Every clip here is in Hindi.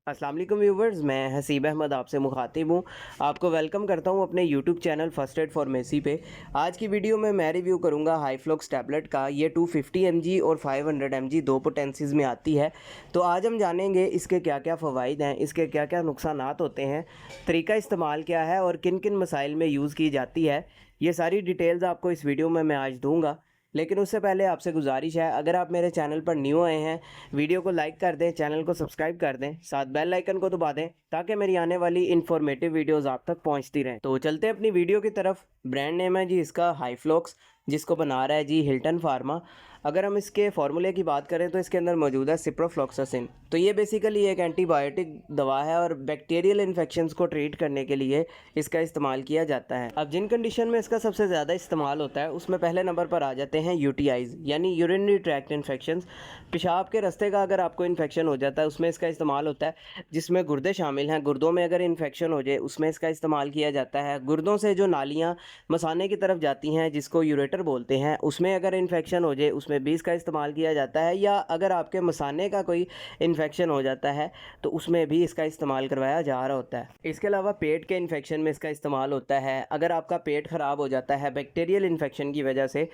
अस्सलाम वालेकुम व्यूवर्स, मैं हसीब अहमद आपसे मुखातिब हूँ। आपको वेलकम करता हूँ अपने YouTube channel first aid pharmacy पे। आज की वीडियो में मैं रिव्यू करूँगा हाईफ्लॉक्स टैबलेट का। ये 250 mg और 500 mg दो पोटेंसीज़ में आती है। तो आज हम जानेंगे इसके क्या क्या फ़वाइद हैं, इसके क्या क्या नुकसानात होते हैं, तरीका इस्तेमाल क्या है और किन किन मसाइल में यूज़ की जाती है। ये सारी डिटेल्स आपको इस वीडियो में मैं आज दूँगा। लेकिन उससे पहले आपसे गुजारिश है, अगर आप मेरे चैनल पर न्यू आए हैं, वीडियो को लाइक कर दें, चैनल को सब्सक्राइब कर दें, साथ बेल आइकन को दबा दें ताकि मेरी आने वाली इन्फॉर्मेटिव वीडियोस आप तक पहुंचती रहें। तो चलते हैं अपनी वीडियो की तरफ। ब्रांड नेम है जी इसका हाईफ्लॉक्स, जिसको बना रहा है जी हिल्टन फार्मा। अगर हम इसके फार्मूले की बात करें तो इसके अंदर मौजूद है सिप्रोफ्लॉक्सासिन। तो ये बेसिकली एक एंटीबायोटिक दवा है और बैक्टीरियल इन्फेक्शंस को ट्रीट करने के लिए इसका इस्तेमाल किया जाता है। अब जिन कंडीशन में इसका सबसे ज़्यादा इस्तेमाल होता है उसमें पहले नंबर पर आ जाते हैं यूटीआईज यानी यूरिनरी ट्रैक्ट इन्फेक्शंस। पेशाब के रास्ते का अगर आपको इन्फेक्शन हो जाता है उसमें इसका इस्तेमाल होता है, जिसमें गुर्दे शामिल हैं। गुर्दों में अगर इन्फेक्शन हो जाए उसमें इसका इस्तेमाल किया जाता है। गुर्दों से जो नालियाँ मसाने की तरफ जाती हैं जिसको यूरेटर बोलते हैं, उसमें अगर इन्फेक्शन हो जाए उसमें भी इसका इस्तेमाल किया जाता है। या अगर आपके मसाने का कोई इन्फेक्शन हो जाता है तो उसमें भी इसका इस्तेमाल करवाया जा रहा होता है। इसके अलावा पेट के इन्फेक्शन में इसका इस्तेमाल होता है। अगर आपका पेट ख़राब हो जाता है बैक्टीरियल इन्फेक्शन की वजह से,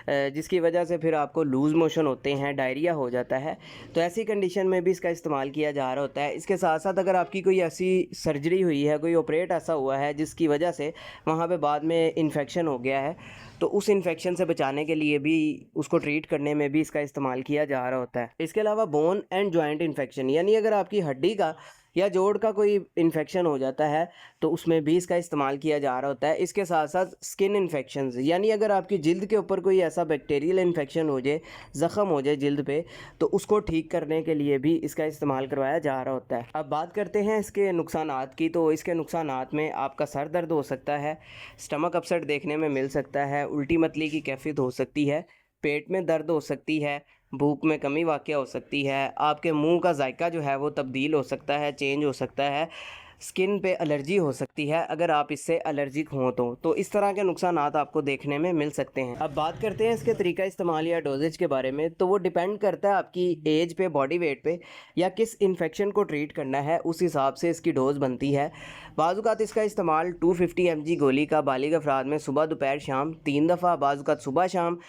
जिसकी वजह से फिर आपको लूज़ मोशन होते हैं, डायरिया हो जाता है, तो ऐसी कंडीशन में भी इसका इस्तेमाल किया जा रहा होता है। इसके साथ साथ अगर आपकी कोई ऐसी सर्जरी हुई है, कोई ऑपरेट ऐसा हुआ है जिसकी वजह से वहाँ पे बाद में इन्फेक्शन हो गया है, तो उस इन्फेक्शन से बचाने के लिए भी, उसको ट्रीट करने में भी इसका इस्तेमाल किया जा रहा होता है। इसके अलावा बोन एंड जॉइंट इन्फेक्शन यानी अगर आपकी हड्डी का या जोड़ का कोई इन्फेक्शन हो जाता है तो उसमें भी इसका इस्तेमाल किया जा रहा होता है। इसके साथ साथ स्किन इन्फेक्शंस यानी अगर आपकी जिल्द के ऊपर कोई ऐसा बैक्टीरियल इन्फेक्शन हो जाए, ज़ख़म हो जाए जिल्द पे, तो उसको ठीक करने के लिए भी इसका इस्तेमाल करवाया जा रहा होता है। अब बात करते हैं इसके नुकसानात की। तो इसके नुकसानात में आपका सर दर्द हो सकता है, स्टमक अपसेट देखने में मिल सकता है, उल्टी मतली की कैफियत हो सकती है, पेट में दर्द हो सकती है, भूख में कमी वाक़या हो सकती है, आपके मुंह का जायका जो है वो तब्दील हो सकता है, चेंज हो सकता है, स्किन पे एलर्जी हो सकती है अगर आप इससे एलर्जिक हों तो इस तरह के नुकसानात आपको देखने में मिल सकते हैं। अब बात करते हैं इसके तरीका इस्तेमाल या डोजेज के बारे में। तो वो डिपेंड करता है आपकी एज पे, बॉडी वेट पे, या किस इन्फेक्शन को ट्रीट करना है उस हिसाब से इसकी डोज बनती है। बाज़ इसका इस्तेमाल 250 mg गोली का बालिग अफराद में सुबह दोपहर शाम 3 दफ़ा, बाज़ सुबह शाम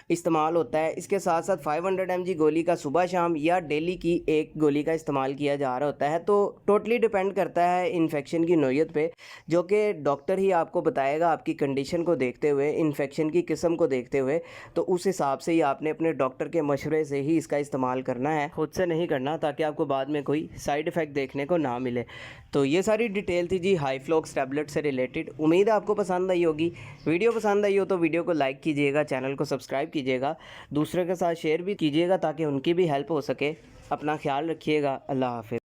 इस्तेमाल होता है। इसके साथ साथ 500 mg गोली का सुबह शाम या डेली की एक गोली का इस्तेमाल किया जा रहा होता है। तो टोटली डिपेंड करता है इन्फेक्शन की नौइयत पे, जो कि डॉक्टर ही आपको बताएगा आपकी कंडीशन को देखते हुए, इन्फेक्शन की किस्म को देखते हुए। तो उस हिसाब से ही आपने अपने डॉक्टर के मशवरे से ही इसका इस्तेमाल करना है, खुद से नहीं करना, ताकि आपको बाद में कोई साइड इफ़ेक्ट देखने को ना मिले। तो ये सारी डिटेल थी जी हाईफ्लॉक्स टैबलेट से रिलेटेड। उम्मीद है आपको पसंद आई होगी। वीडियो पसंद आई हो तो वीडियो को लाइक कीजिएगा, चैनल को सब्सक्राइब कीजिएगा, दूसरे के साथ शेयर भी कीजिएगा ताकि उनकी भी हेल्प हो सके। अपना ख्याल रखिएगा। अल्लाह हाफ़िज़।